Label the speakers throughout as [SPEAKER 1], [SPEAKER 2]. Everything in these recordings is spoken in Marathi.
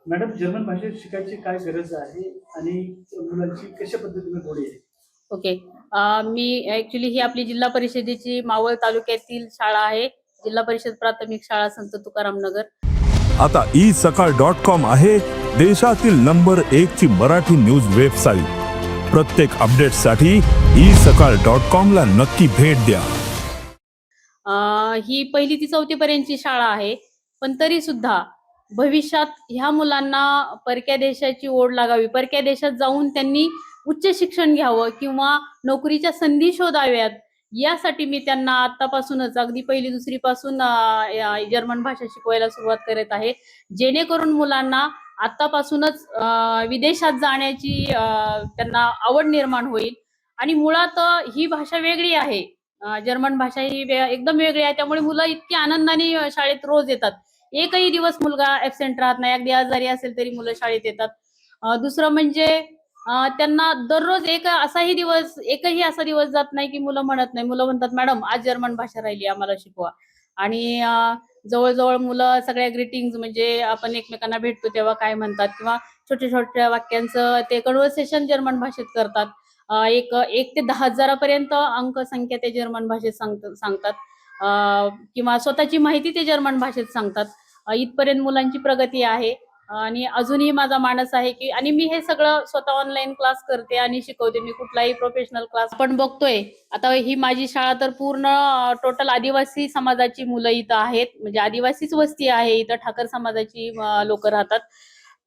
[SPEAKER 1] मॅडम, जर्मन भाषा शिकायची काय गरज आहे आणि मुलांची कशा पद्धतीने गोडी आहे?
[SPEAKER 2] ओके. मी ऍक्च्युली ही आपली जिल्हा परिषदेची मावळ तालुक्यातील शाळा आहे. जिल्हा परिषद प्राथमिक शाळा संत तुकाराम नगर.
[SPEAKER 3] आता isakal.com आहे देशातील नंबर 1 ची मराठी न्यूज वेबसाईट. प्रत्येक अपडेटसाठी isakal.com ला नक्की भेट द्या.
[SPEAKER 2] ही 1ली ते 4थी पर्यंतची शाळा आहे, पण तरी सुद्धा भविष्यात ह्या मुलांना परक्या देशाची ओढ लागावी, परक्या देशात जाऊन त्यांनी उच्च शिक्षण घ्यावं किंवा नोकरीच्या संधी शोधाव्यात, यासाठी मी त्यांना आतापासूनच अगदी 1ली-2री पासून जर्मन भाषा शिकवायला सुरुवात करत आहे, जेणेकरून मुलांना आतापासूनच विदेशात जाण्याची त्यांना आवड निर्माण होईल. आणि मुळात ही भाषा वेगळी आहे. जर्मन भाषा ही एकदम वेगळी आहे. त्यामुळे मुलं इतकी आनंदाने शाळेत रोज येतात. एकही दिवस मुलगा ॲब्सेंट राहत नाही. अगदी आजारी असेल तरी मुलं शाळेत येतात. दुसरं म्हणजे त्यांना दररोज एकही असा दिवस जात नाही की मुलं म्हणत नाही. मुलं म्हणतात, "मॅडम, आज जर्मन भाषा राहिली, आम्हाला शिकवा." आणि जवळ-जवळ मुलं सगळ्या ग्रीटिंग्ज म्हणजे आपण एकमेकांना भेटतो तेव्हा काय म्हणतात किंवा छोट्या-छोट्या वाक्यांचं ते कन्व्हर्सेशन जर्मन भाषेत करतात. 1 ते 10,000 पर्यंत अंकसंख्या ते जर्मन भाषेत सांगतात. किंवा स्वतःची माहिती ते जर्मन भाषेत सांगतात. इथपर्यंत मुलांची प्रगती आहे. आणि अजूनही माझा मानस आहे की आणि मी हे सगळं स्वतः ऑनलाईन क्लास करते आणि शिकवते. मी कुठलाही प्रोफेशनल क्लास पण बघतोय. आता ही माझी शाळा तर पूर्ण टोटल आदिवासी समाजाची मुलं इथं आहेत. म्हणजे आदिवासीच वस्ती आहे इथं, ठाकर समाजाची लोक राहतात.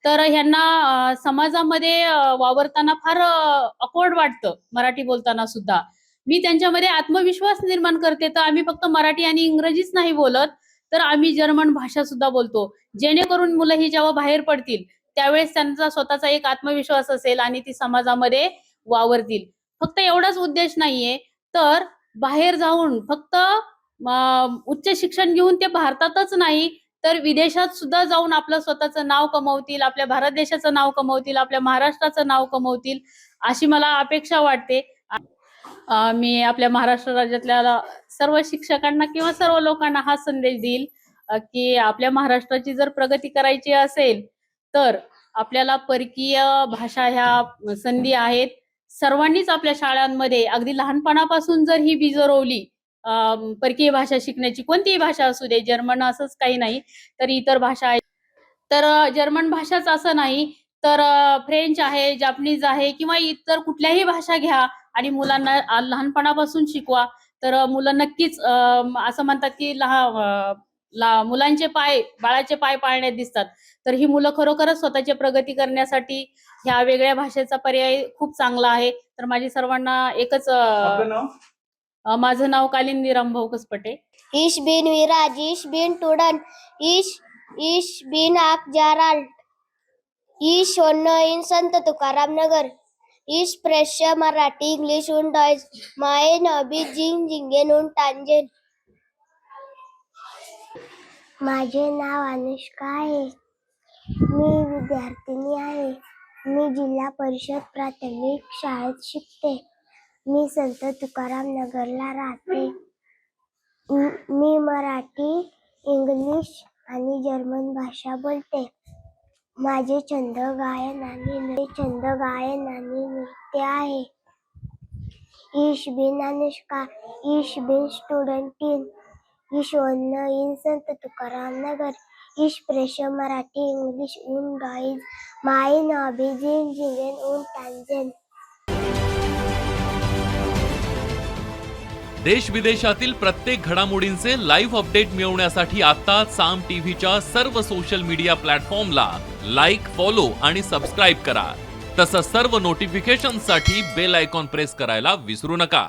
[SPEAKER 2] तर ह्यांना समाजामध्ये वावरताना फार ऑकवर्ड वाटतं मराठी बोलताना सुद्धा. मी त्यांच्यामध्ये आत्मविश्वास निर्माण करते. तर आम्ही फक्त मराठी आणि इंग्रजीच नाही बोलत, तर आम्ही जर्मन भाषा सुद्धा बोलतो. जेणेकरून मुलं ही जेव्हा बाहेर पडतील त्यावेळेस त्यांचा स्वतःचा एक आत्मविश्वास असेल आणि ती समाजामध्ये वावरतील. फक्त एवढाच उद्देश नाहीये, तर बाहेर जाऊन फक्त उच्च शिक्षण घेऊन ते भारतातच नाही तर विदेशात सुद्धा जाऊन आपलं स्वतःचं नाव कमवतील, आपल्या भारत देशाचं नाव कमवतील, आपल्या महाराष्ट्राचं नाव कमवतील, अशी मला अपेक्षा वाटते. मी आपल्या महाराष्ट्र राज्यातल्या सर्व शिक्षकांना किंवा सर्व लोकांना हा संदेश देईल की आपल्या महाराष्ट्राची जर प्रगती करायची असेल तर आपल्याला परकीय भाषा ह्या संधी आहेत. सर्वांनीच आपल्या शाळांमध्ये अगदी लहानपणापासून जर ही बीज रोवली परकीय भाषा शिकण्याची, कोणतीही भाषा असू दे, जर्मन असंच काही नाही तर इतर भाषा आहेत. तर जर्मन भाषाच असं नाही तर फ्रेंच आहे, जपानीज आहे किंवा इतर कुठल्याही भाषा घ्या आणि मुलांना लहानपणापासून शिकवा. तर मुलं नक्कीच असं म्हणतात की मुलांचे पाय बाळाचे पाय पाळण्यात दिसतात. तर ही मुलं खरोखरच स्वतःची प्रगती करण्यासाठी ह्या वेगळ्या भाषेचा पर्याय खूप चांगला आहे. तर माझी सर्वांना एकच
[SPEAKER 1] आपलं नाव?
[SPEAKER 2] माझं नाव Kalindi Rambhau Kaspate.
[SPEAKER 4] Ich bin Viraj, ich bin Tudan, ich bin Akjaral, ich wohne in Sant Tukaram Nagar. Ich spreche Marathi, English und Deutsch. Mein Hobby Singen und Tanzen. माझे नाव अनुष्का आहे. मी विद्यार्थिनी आहे. मी जिल्हा परिषद प्राथमिक शाळेत शिकते. मी संत तुकाराम नगरला राहते. मी मराठी, इंग्लिश आणि जर्मन भाषा बोलते. माझे छंद गायन आणि नृत्य आहे. Ich bin Anushka, ich bin Studentin, ich wohne in Sant Tukaram Nagar. Ich spreche Marathi, English und Deutsch. Mein Hobby sind Singen und Tanzen.
[SPEAKER 5] देश विदेशातील प्रत्येक घडामोडींचे लाईव्ह अपडेट मिळवण्यासाठी आता साम टीव्हीच्या सर्व सोशल मीडिया प्लॅटफॉर्मला लाईक, फॉलो आणि सबस्क्राईब करा. तसंच सर्व नोटिफिकेशनसाठी बेल आयकॉन प्रेस करायला विसरू नका.